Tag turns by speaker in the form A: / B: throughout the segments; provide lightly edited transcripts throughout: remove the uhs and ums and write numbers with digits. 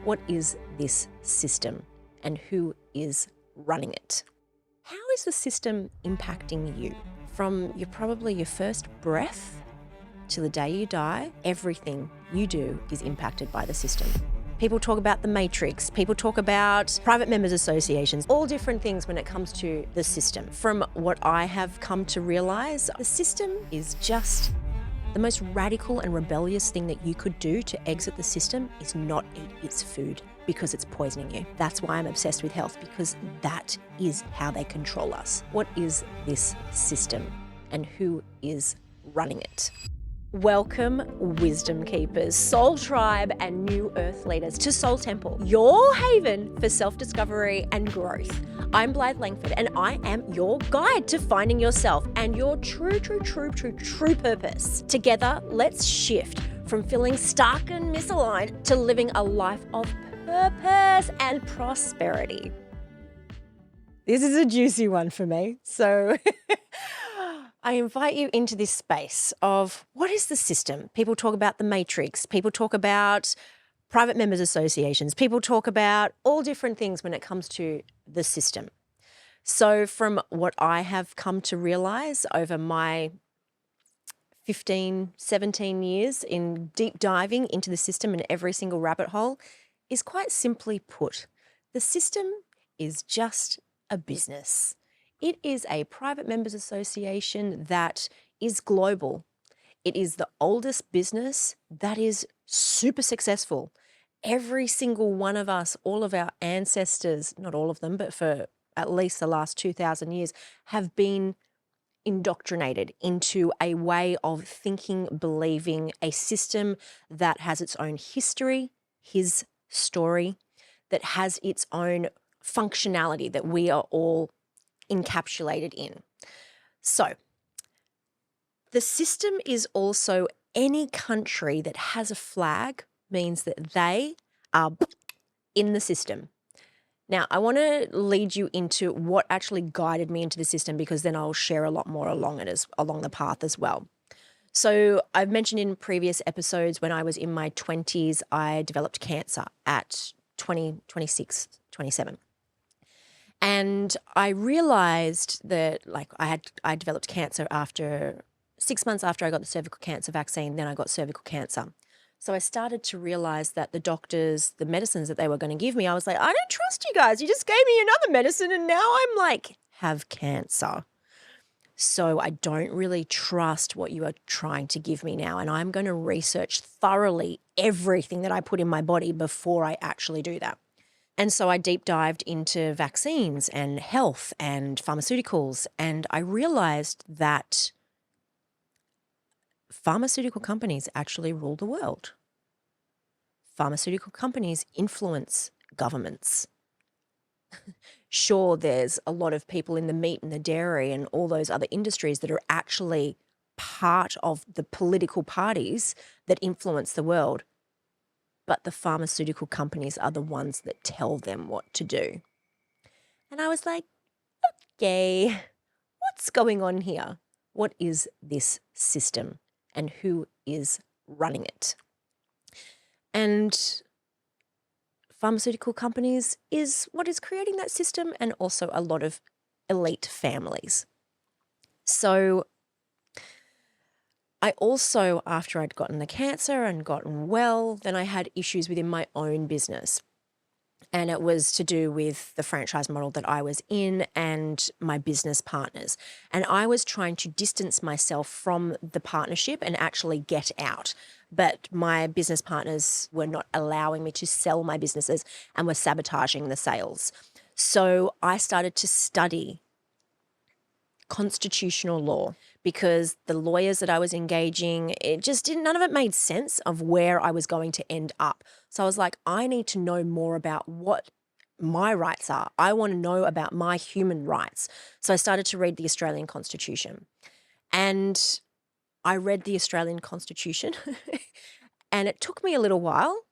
A: What is this system and who is running it? How is the system impacting you? From probably your first breath to the day you die, everything you do is impacted by the system. People talk about the matrix, people talk about private members associations, all different things when it comes to the system. From what I have come to realize, the system is just the most radical and rebellious thing that you could do to exit the system is not eat its food because it's poisoning you. That's why I'm obsessed with health, because that is how they control us. What is this system and who is running it? Welcome, Wisdom Keepers, Soul Tribe, and New Earth Leaders to Soul Temple, your haven for self-discovery and growth. I'm Blythe Langford, and I am your guide to finding yourself and your true purpose. Together, let's shift from feeling stuck and misaligned to living a life of purpose and prosperity. This is a juicy one for me, so I invite you into this space of what is the system? People talk about the matrix, people talk about private members associations, people talk about all different things when it comes to the system. So from what I have come to realize over my 15, 17 years in deep diving into the system and every single rabbit hole is quite simply put, the system is just a business. It is a private members association that is global. It is the oldest business that is super successful. Every single one of us, all of our ancestors, not all of them, but for at least the last 2,000 years, have been indoctrinated into a way of thinking, believing, a system that has its own history, his story, that has its own functionality that we are all encapsulated in. So the system is also any country that has a flag means that they are in the system. Now, I want to lead you into what actually guided me into the system, because then I'll share a lot more along the path as well. So I've mentioned in previous episodes, when I was in my 20s, I developed cancer at 26, 27. And I realized that I developed cancer after 6 months after I got the cervical cancer vaccine, then I got cervical cancer. So I started to realize that the doctors, the medicines that they were going to give me, I was like, I don't trust you guys. You just gave me another medicine and now I'm like, have cancer. So I don't really trust what you are trying to give me now. And I'm going to research thoroughly everything that I put in my body before I actually do that. And so I deep dived into vaccines and health and pharmaceuticals, and I realized that pharmaceutical companies actually rule the world. Pharmaceutical companies influence governments. Sure, there's a lot of people in the meat and the dairy and all those other industries that are actually part of the political parties that influence the world. But the pharmaceutical companies are the ones that tell them what to do. And I was like, okay, what's going on here? What is this system and who is running it? And pharmaceutical companies is what is creating that system, and also a lot of elite families. So I also, after I'd gotten the cancer and gotten well, then I had issues within my own business. And it was to do with the franchise model that I was in and my business partners. And I was trying to distance myself from the partnership and actually get out. But my business partners were not allowing me to sell my businesses and were sabotaging the sales. So I started to study constitutional law, because the lawyers that I was engaging, none of it made sense of where I was going to end up. So I was like, I need to know more about what my rights are. I want to know about my human rights. So I started to read the Australian Constitution, and I read the Australian Constitution and it took me a little while,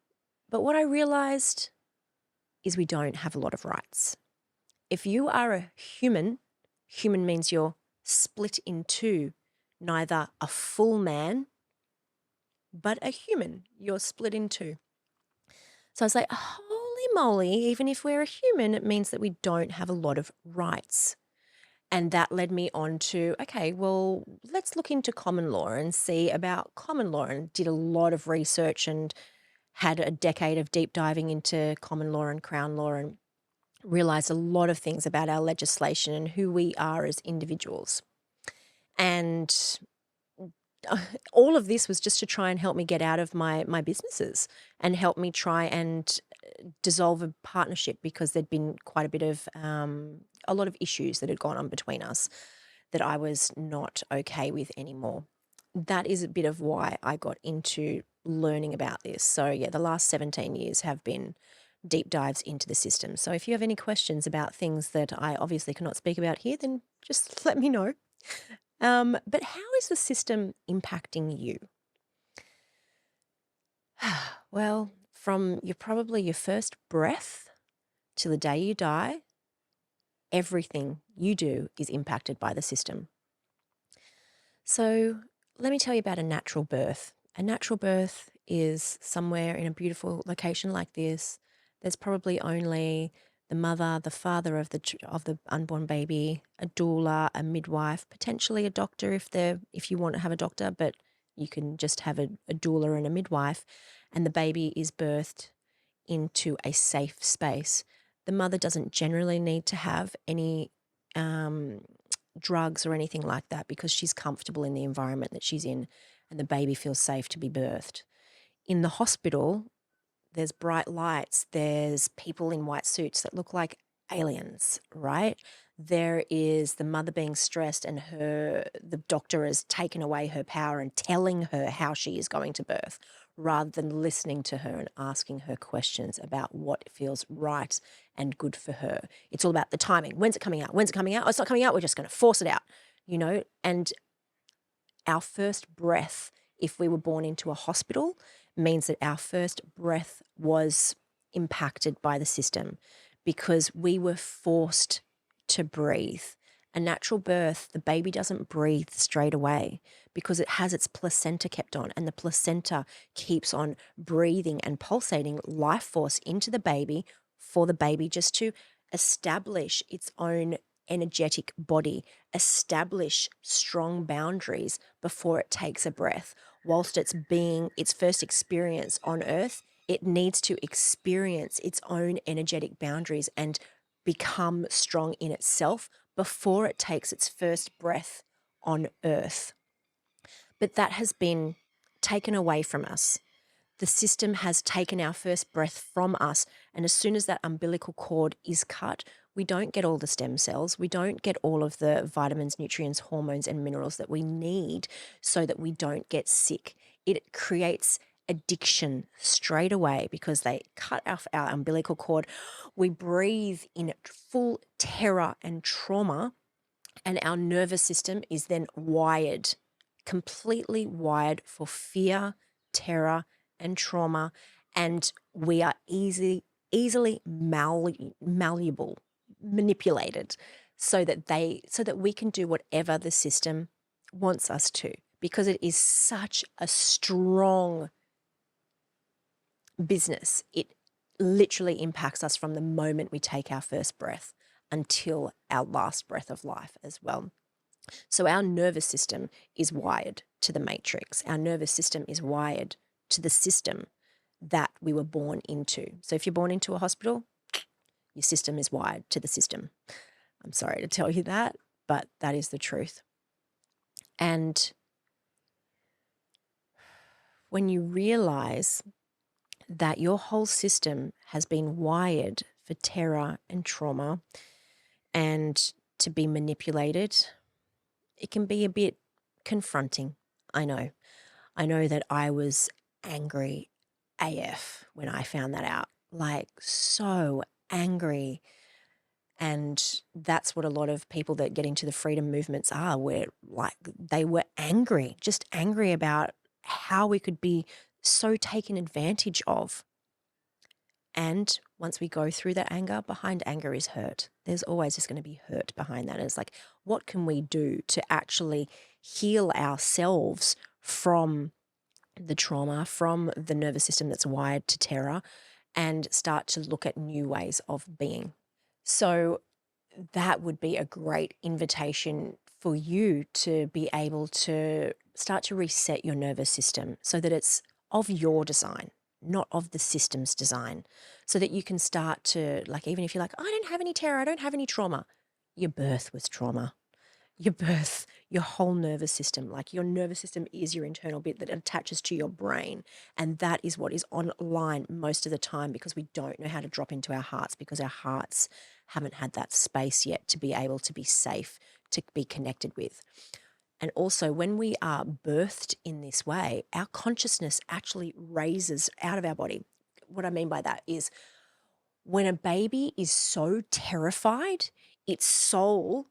A: but what I realized is we don't have a lot of rights. If you are a human means you're split in two, neither a full man, but a human. You're split in two. So I was like, holy moly, even if we're a human, it means that we don't have a lot of rights. And that led me on to, okay, well, let's look into common law and see about common law, and did a lot of research and had a decade of deep diving into common law and crown law, and realized a lot of things about our legislation and who we are as individuals. And all of this was just to try and help me get out of my businesses and help me try and dissolve a partnership, because there'd been quite a lot of issues that had gone on between us that I was not okay with anymore. That is a bit of why I got into learning about this. So yeah, the last 17 years have been deep dives into the system. So if you have any questions about things that I obviously cannot speak about here, then just let me know. But how is the system impacting you? Well, from probably your first breath till the day you die, everything you do is impacted by the system. So let me tell you about a natural birth. A natural birth is somewhere in a beautiful location like this. There's probably only the mother, the father of the unborn baby, a doula, a midwife, potentially a doctor if you want to have a doctor, but you can just have a doula and a midwife, and the baby is birthed into a safe space. The mother doesn't generally need to have any drugs or anything like that, because she's comfortable in the environment that she's in, and the baby feels safe to be birthed. In the hospital, there's bright lights, there's people in white suits that look like aliens, right? There is the mother being stressed, and the doctor has taken away her power and telling her how she is going to birth, rather than listening to her and asking her questions about what feels right and good for her. It's all about the timing. When's it coming out? When's it coming out? Oh, it's not coming out. We're just going to force it out, And our first breath, if we were born into a hospital, means that our first breath was impacted by the system, because we were forced to breathe. A natural birth, the baby doesn't breathe straight away, because it has its placenta kept on, and the placenta keeps on breathing and pulsating life force into the baby, for the baby just to establish its own energetic body, establish strong boundaries before it takes a breath. Whilst it's being its first experience on earth, it needs to experience its own energetic boundaries and become strong in itself before it takes its first breath on earth. But that has been taken away from us. The system has taken our first breath from us, and as soon as that umbilical cord is cut, we don't get all the stem cells, we don't get all of the vitamins, nutrients, hormones, and minerals that we need so that we don't get sick. It creates addiction straight away, because they cut off our umbilical cord. We breathe in full terror and trauma, and our nervous system is then wired, completely wired for fear, terror, and trauma, and we are easily malleable, manipulated, so that we can do whatever the system wants us to, because it is such a strong business. It literally impacts us from the moment we take our first breath until our last breath of life as well. So our nervous system is wired to the matrix. Our nervous system is wired to the system that we were born into. So if you're born into a hospital, your system is wired to the system. I'm sorry to tell you that, but that is the truth. And when you realize that your whole system has been wired for terror and trauma and to be manipulated, it can be a bit confronting. I know that I was angry AF when I found that out, like so angry. And that's what a lot of people that get into the freedom movements are, where like they were angry, just angry about how we could be so taken advantage of. And once we go through that anger, behind anger is hurt. There's always just going to be hurt behind that. And it's like, what can we do to actually heal ourselves from the trauma, from the nervous system that's wired to terror, and start to look at new ways of being. So that would be a great invitation for you to be able to start to reset your nervous system so that it's of your design, not of the system's design, so that you can start to, like, even if you're like, I don't have any terror, I don't have any trauma, your birth was trauma. Your birth, your whole nervous system, like your nervous system is your internal bit that attaches to your brain. And that is what is online most of the time, because we don't know how to drop into our hearts, because our hearts haven't had that space yet to be able to be safe, to be connected with. And also, when we are birthed in this way, our consciousness actually raises out of our body. What I mean by that is, when a baby is so terrified, its soul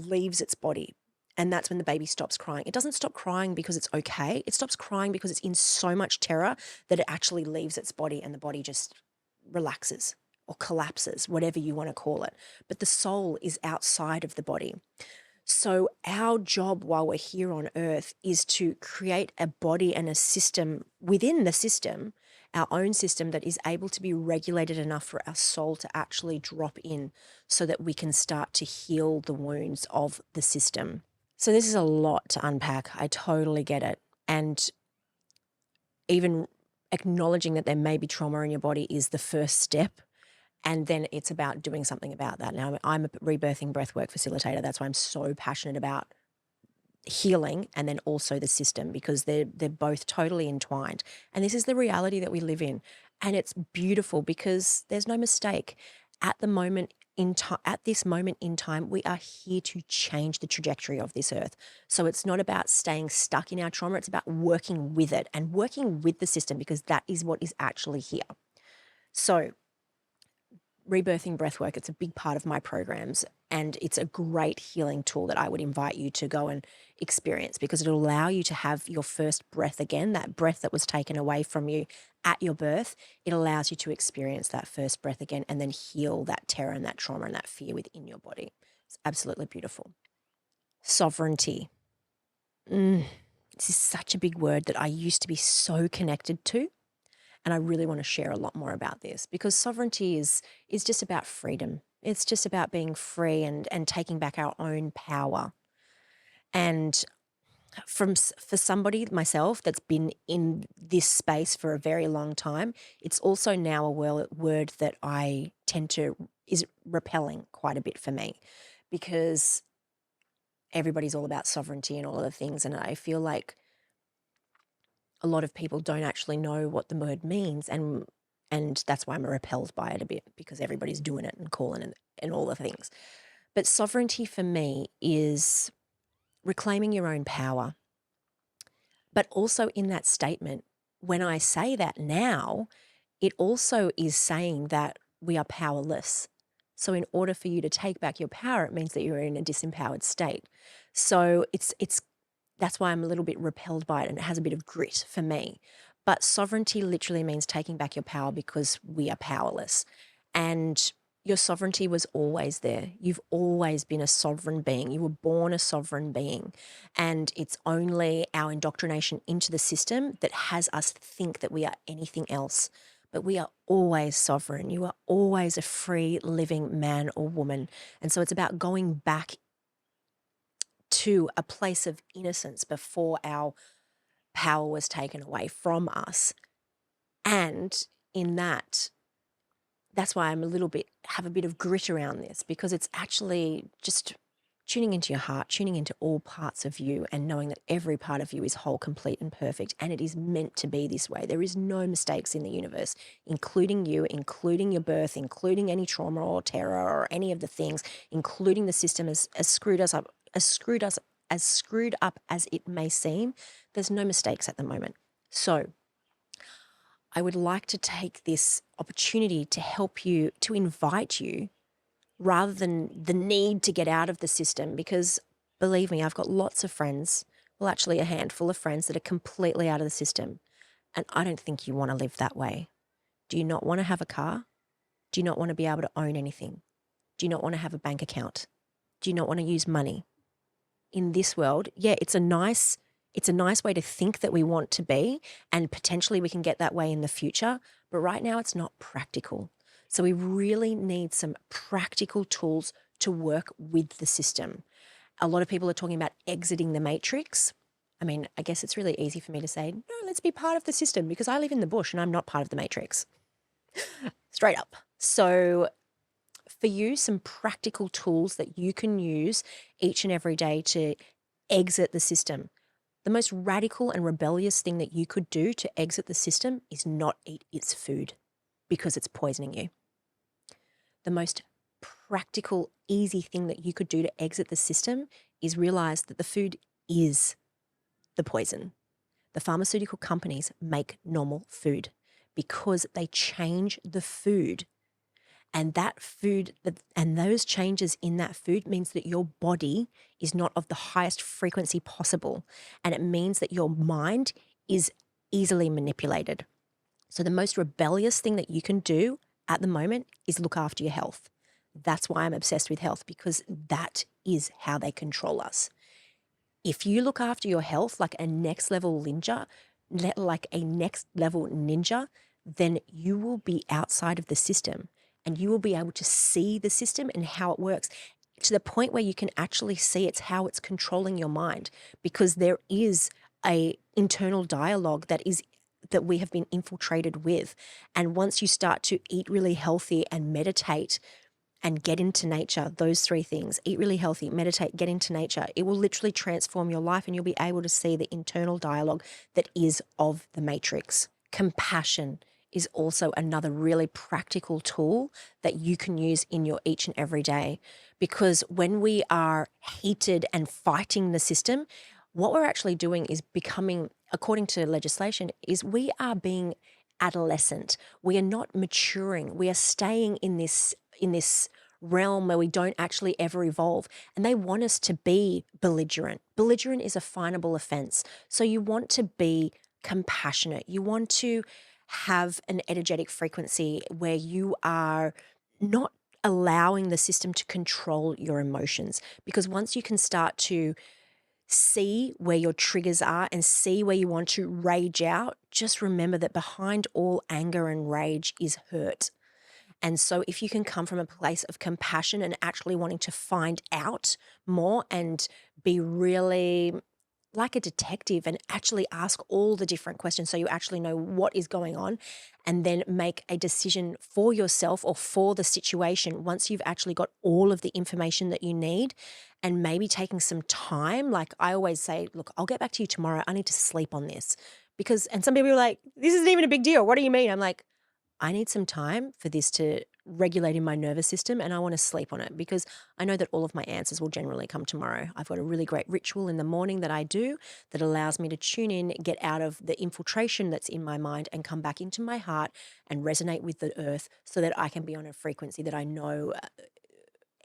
A: leaves its body. And that's when the baby stops crying. It doesn't stop crying because it's okay. It stops crying because it's in so much terror that it actually leaves its body, and the body just relaxes or collapses, whatever you want to call it. But the soul is outside of the body. So our job while we're here on earth is to create a body and a system within the system, our own system, that is able to be regulated enough for our soul to actually drop in, so that we can start to heal the wounds of the system. So this is a lot to unpack. I totally get it. And even acknowledging that there may be trauma in your body is the first step. And then it's about doing something about that. Now, I'm a rebirthing breathwork facilitator. That's why I'm so passionate about healing and then also the system, because they're both totally entwined. And this is the reality that we live in. And it's beautiful because there's no mistake. At this moment in time, we are here to change the trajectory of this earth. So it's not about staying stuck in our trauma. It's about working with it and working with the system, because that is what is actually here. So rebirthing breathwork, it's a big part of my programs, and it's a great healing tool that I would invite you to go and experience, because it'll allow you to have your first breath again, that breath that was taken away from you at your birth. It allows you to experience that first breath again and then heal that terror and that trauma and that fear within your body. It's absolutely beautiful. Sovereignty. This is such a big word that I used to be so connected to. And I really want to share a lot more about this, because sovereignty is just about freedom. It's just about being free and taking back our own power. And for somebody, myself, that's been in this space for a very long time, it's also now a word that I tend to is repelling quite a bit for me, because everybody's all about sovereignty and all of the things. And I feel like a lot of people don't actually know what the word means, and that's why I'm repelled by it a bit, because everybody's doing it and calling it and all the things. But sovereignty for me is reclaiming your own power. But also in that statement, when I say that now, it also is saying that we are powerless. So in order for you to take back your power, it means that you're in a disempowered state. So it's that's why I'm a little bit repelled by it, and it has a bit of grit for me. But sovereignty literally means taking back your power, because we are powerless. And your sovereignty was always there. You've always been a sovereign being. You were born a sovereign being. And it's only our indoctrination into the system that has us think that we are anything else. But we are always sovereign. You are always a free living man or woman. And so it's about going back to a place of innocence before our power was taken away from us. And in that's why I'm have a bit of grit around this, because it's actually just tuning into your heart, tuning into all parts of you, and knowing that every part of you is whole, complete, and perfect. And it is meant to be this way. There is no mistakes in the universe, including you, including your birth, including any trauma or terror or any of the things, including the system as screwed up as it may seem. There's no mistakes at the moment. So I would like to take this opportunity to help you, to invite you, rather than the need to get out of the system, because believe me, I've got lots of friends, well, actually a handful of friends that are completely out of the system. And I don't think you want to live that way. Do you not want to have a car? Do you not want to be able to own anything? Do you not want to have a bank account? Do you not want to use money? In this world, yeah, it's a nice It's a nice way to think that we want to be, and potentially we can get that way in the future. But right now, it's not practical. So we really need some practical tools to work with the system. A lot of people are talking about exiting the matrix. I mean, I guess it's really easy for me to say, no, let's be part of the system because I live in the bush and I'm not part of the matrix. Straight up. So for you, some practical tools that you can use each and every day to exit the system. The most radical and rebellious thing that you could do to exit the system is not eat its food because it's poisoning you. The most practical, easy thing that you could do to exit the system is realize that the food is the poison. The pharmaceutical companies make normal food because they change the food. And that food and those changes in that food means that your body is not of the highest frequency possible. And it means that your mind is easily manipulated. So the most rebellious thing that you can do at the moment is look after your health. That's why I'm obsessed with health, because that is how they control us. If you look after your health like a next level ninja, then you will be outside of the system and you will be able to see the system and how it works to the point where you can actually see how it's controlling your mind, because there is a internal dialogue that we have been infiltrated with. And once you start to eat really healthy and meditate and get into nature, those three things, eat really healthy, meditate, get into nature, it will literally transform your life and you'll be able to see the internal dialogue that is of the matrix. Compassion is also another really practical tool that you can use in your each and every day, because when we are heated and fighting the system, what we're actually doing is becoming, according to legislation, is we are being adolescent. We are not maturing. We are staying in this realm where we don't actually ever evolve. And they want us to be belligerent. Belligerent is a finable offense. So you want to be compassionate. You want to have an energetic frequency where you are not allowing the system to control your emotions. Because once you can start to see where your triggers are and see where you want to rage out, just remember that behind all anger and rage is hurt. And so if you can come from a place of compassion and actually wanting to find out more and be really like a detective and actually ask all the different questions so you actually know what is going on, and then make a decision for yourself or for the situation once you've actually got all of the information that you need, and maybe taking some time. Like I always say, look, I'll get back to you tomorrow. I need to sleep on this and some people are like, this isn't even a big deal. What do you mean? I'm like, I need some time for this to regulate in my nervous system, and I want to sleep on it because I know that all of my answers will generally come tomorrow. I've got a really great ritual in the morning that I do that allows me to tune in, get out of the infiltration that's in my mind and come back into my heart and resonate with the earth so that I can be on a frequency that I know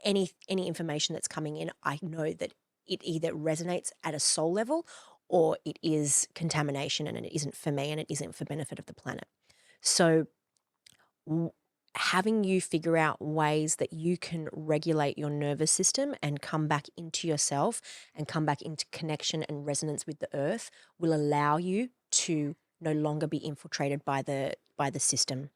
A: any information that's coming in, I know that it either resonates at a soul level or it is contamination and it isn't for me and it isn't for benefit of the planet. So having you figure out ways that you can regulate your nervous system and come back into yourself and come back into connection and resonance with the earth will allow you to no longer be infiltrated by the system.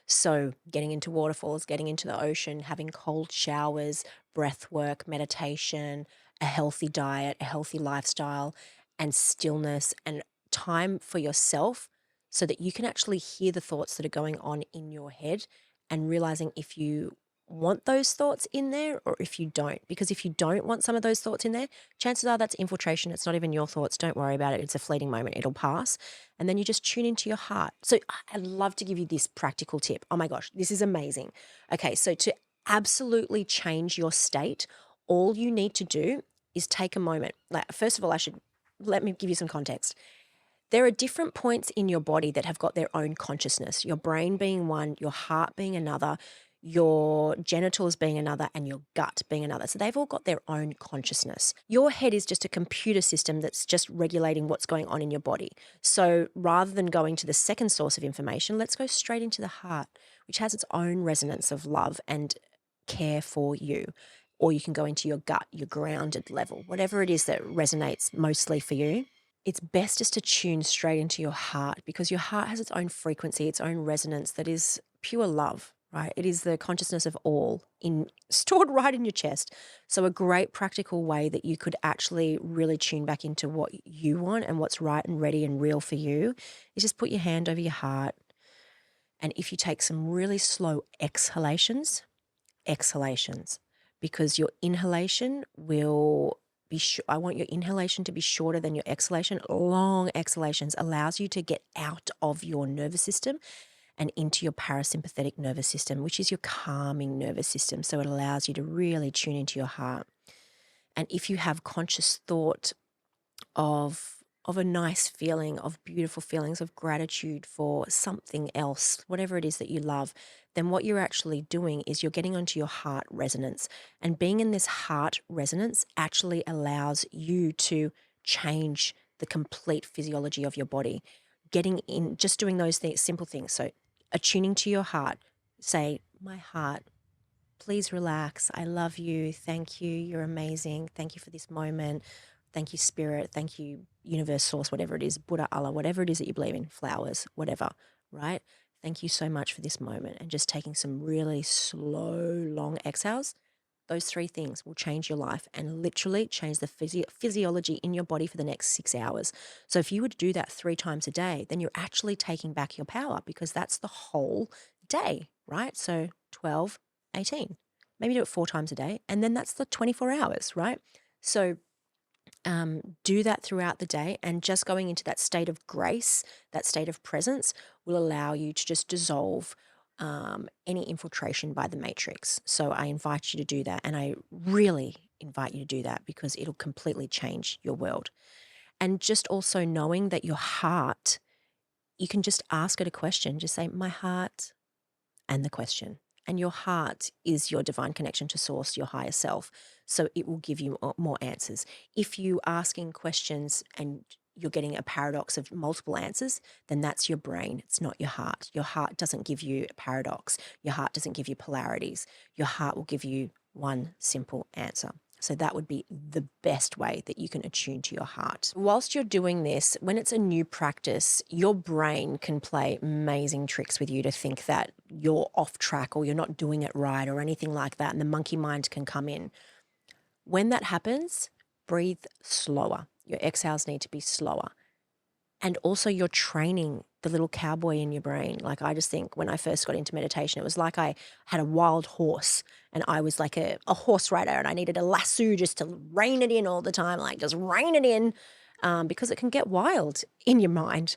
A: So getting into waterfalls, getting into the ocean, having cold showers, breath work, meditation, a healthy diet, a healthy lifestyle, and stillness and time for yourself so that you can actually hear the thoughts that are going on in your head and realizing if you want those thoughts in there or if you don't. Because if you don't want some of those thoughts in there, chances are that's infiltration. It's not even your thoughts. Don't worry about it. It's a fleeting moment. It'll pass. And then you just tune into your heart. So I'd love to give you this practical tip. Oh my gosh, this is amazing. Okay, so to absolutely change your state, all you need to do is take a moment. Like, first of all, let me give you some context. There are different points in your body that have got their own consciousness, your brain being one, your heart being another, your genitals being another, and your gut being another. So they've all got their own consciousness. Your head is just a computer system that's just regulating what's going on in your body. So rather than going to the second source of information, let's go straight into the heart, which has its own resonance of love and care for you. Or you can go into your gut, your grounded level, whatever it is that resonates mostly for you. it's best just to tune straight into your heart, because your heart has its own frequency, its own resonance that is pure love, right? It is the consciousness of all in stored right in your chest. So a great practical way that you could actually really tune back into what you want and what's right and ready and real for you is just put your hand over your heart. And if you take some really slow exhalations, because your inhalation will be I want your inhalation to be shorter than your exhalation. Long exhalations allows you to get out of your nervous system and into your parasympathetic nervous system, which is your calming nervous system. So it allows you to really tune into your heart. And if you have conscious thought of a nice feeling, of beautiful feelings of gratitude for something else, whatever it is that you love, then what you're actually doing is you're getting onto your heart resonance. And being in this heart resonance actually allows you to change the complete physiology of your body. Getting in, just doing those things, simple things. So attuning to your heart, say, my heart, please relax. I love you. Thank you. You're amazing. Thank you for this moment. Thank you, spirit. Thank you, universe, source, whatever it is, Buddha, Allah, whatever it is that you believe in, flowers, whatever, right? Thank you so much for this moment. And just taking some really slow, long exhales. Those three things will change your life and literally change the physiology in your body for the next 6 hours. So if you were to do that 3 times a day, then you're actually taking back your power, because that's the whole day, right? So 12, 18. Maybe do it 4 times a day, and then that's the 24 hours, right? So do that throughout the day, and just going into that state of grace, that state of presence, will allow you to just dissolve any infiltration by the matrix. So I invite you to do that, and I really invite you to do that, because it'll completely change your world. And just also knowing that your heart, you can just ask it a question. Just say, my heart, and the question. And your heart is your divine connection to source, your higher self. So it will give you more answers. If you asking questions and you're getting a paradox of multiple answers, then that's your brain. It's not your heart. Your heart doesn't give you a paradox. Your heart doesn't give you polarities. Your heart will give you one simple answer. So that would be the best way that you can attune to your heart. Whilst you're doing this, when it's a new practice, your brain can play amazing tricks with you to think that you're off track or you're not doing it right or anything like that. And the monkey mind can come in. When that happens, breathe slower. Your exhales need to be slower. And also you're training the little cowboy in your brain. Like, I just think when I first got into meditation, it was like I had a wild horse and I was like a horse rider, and I needed a lasso just to rein it in all the time, like just rein it in, because it can get wild in your mind.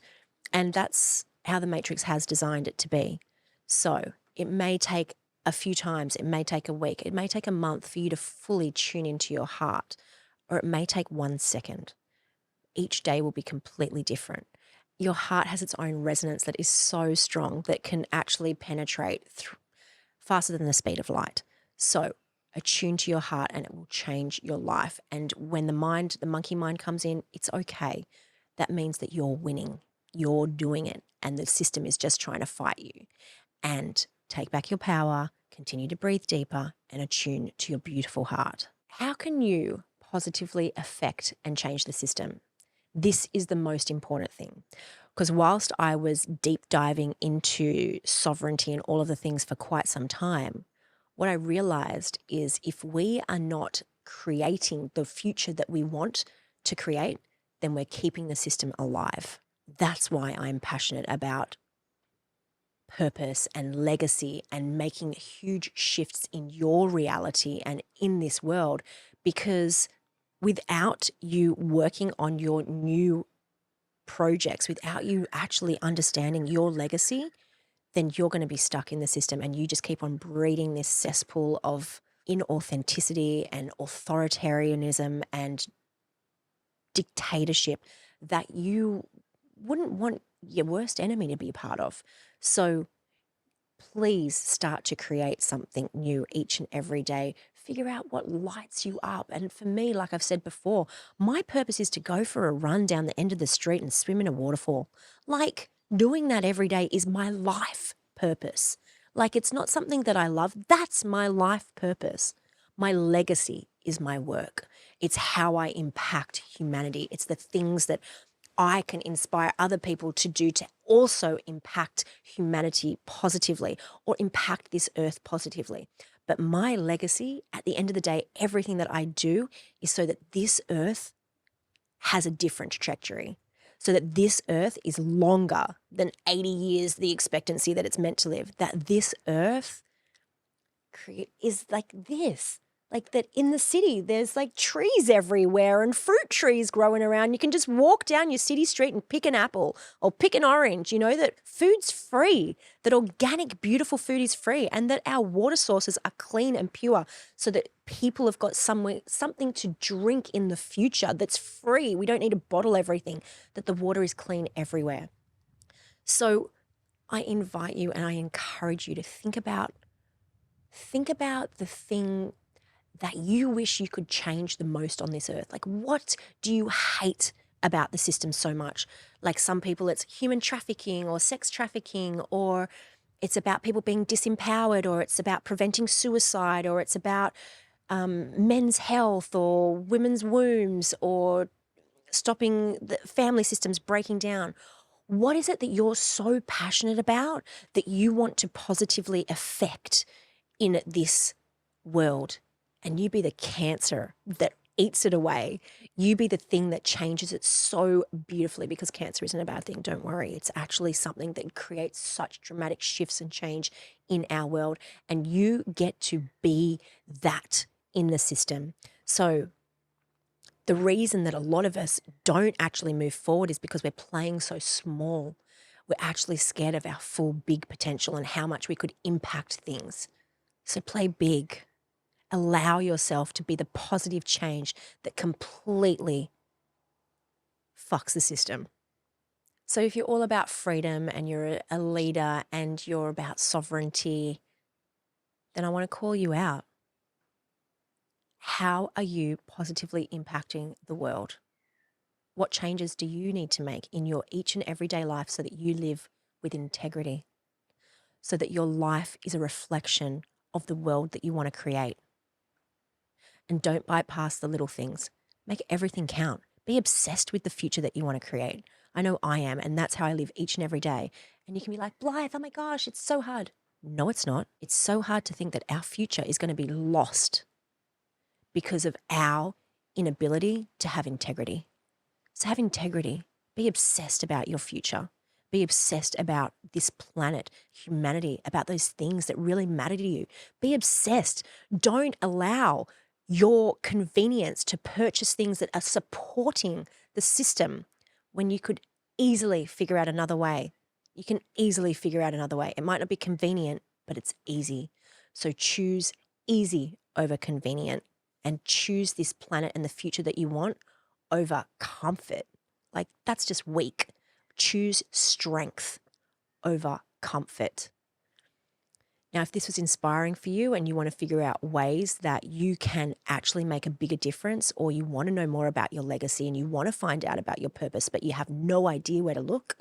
A: And that's how the Matrix has designed it to be. So it may take a few times, it may take a week, it may take a month for you to fully tune into your heart, or it may take 1 second. Each day will be completely different. Your heart has its own resonance that is so strong that can actually penetrate faster than the speed of light. So attune to your heart and it will change your life. And when the monkey mind comes in, it's okay. That means that you're winning. You're doing it. And the system is just trying to fight you. And take back your power, continue to breathe deeper, and attune to your beautiful heart. How can you positively affect and change the system? This is the most important thing, because whilst I was deep diving into sovereignty and all of the things for quite some time, what I realized is if we are not creating the future that we want to create, then we're keeping the system alive. That's why I'm passionate about purpose and legacy and making huge shifts in your reality and in this world, because without you working on your new projects, without you actually understanding your legacy, then you're going to be stuck in the system and you just keep on breeding this cesspool of inauthenticity and authoritarianism and dictatorship that you wouldn't want your worst enemy to be a part of. So please start to create something new each and every day. Figure out what lights you up. And for me, like I've said before, my purpose is to go for a run down the end of the street and swim in a waterfall. Like, doing that every day is my life purpose. Like, it's not something that I love. That's my life purpose. My legacy is my work. It's how I impact humanity. It's the things that I can inspire other people to do to also impact humanity positively or impact this earth positively. But my legacy, at the end of the day, everything that I do is so that this earth has a different trajectory, so that this earth is longer than 80 years, the expectancy that it's meant to live, that this earth is like this. Like that in the city, there's like trees everywhere and fruit trees growing around. You can just walk down your city street and pick an apple or pick an orange. You know that food's free, that organic, beautiful food is free, and that our water sources are clean and pure so that people have got something to drink in the future that's free. We don't need to bottle everything, that the water is clean everywhere. So I invite you and I encourage you to think about the thing that you wish you could change the most on this earth. Like, what do you hate about the system so much? Like some people, it's human trafficking or sex trafficking, or it's about people being disempowered, or it's about preventing suicide, or it's about men's health or women's wombs, or stopping the family systems breaking down. What is it that you're so passionate about that you want to positively affect in this world? And you be the cancer that eats it away. You be the thing that changes it so beautifully, because cancer isn't a bad thing. Don't worry. It's actually something that creates such dramatic shifts and change in our world. And you get to be that in the system. So the reason that a lot of us don't actually move forward is because we're playing so small. We're actually scared of our full big potential and how much we could impact things. So play big. Allow yourself to be the positive change that completely fucks the system. So if you're all about freedom and you're a leader and you're about sovereignty, then I want to call you out. How are you positively impacting the world? What changes do you need to make in your each and everyday life so that you live with integrity, so that your life is a reflection of the world that you want to create? And don't bypass the little things. Make everything count. Be obsessed with the future that you want to create. I know I am, and that's how I live each and every day. And you can be like, Blythe, oh my gosh, it's so hard. No, it's not. It's so hard to think that our future is going to be lost because of our inability to have integrity. So have integrity. Be obsessed about your future. Be obsessed about this planet, humanity, about those things that really matter to you. Be obsessed. Don't allow your convenience to purchase things that are supporting the system when you could easily figure out another way. You can easily figure out another way. It might not be convenient, but it's easy. So choose easy over convenient, and choose this planet and the future that you want over comfort. Like, that's just weak. Choose strength over comfort. Now, if this was inspiring for you and you want to figure out ways that you can actually make a bigger difference, or you want to know more about your legacy and you want to find out about your purpose, but you have no idea where to look,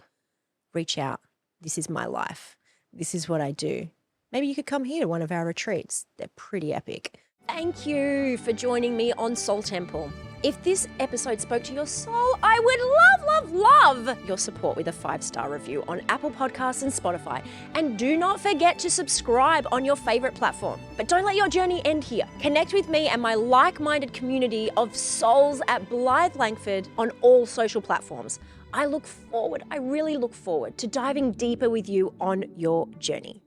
A: reach out. This is my life. This is what I do. Maybe you could come here to one of our retreats. They're pretty epic. Thank you for joining me on Soul Temple. If this episode spoke to your soul, I would love your support with a 5-star review on Apple Podcasts and Spotify. And do not forget to subscribe on your favorite platform. But don't let your journey end here. Connect with me and my like-minded community of souls at Blythe Langford on all social platforms. I really look forward to diving deeper with you on your journey.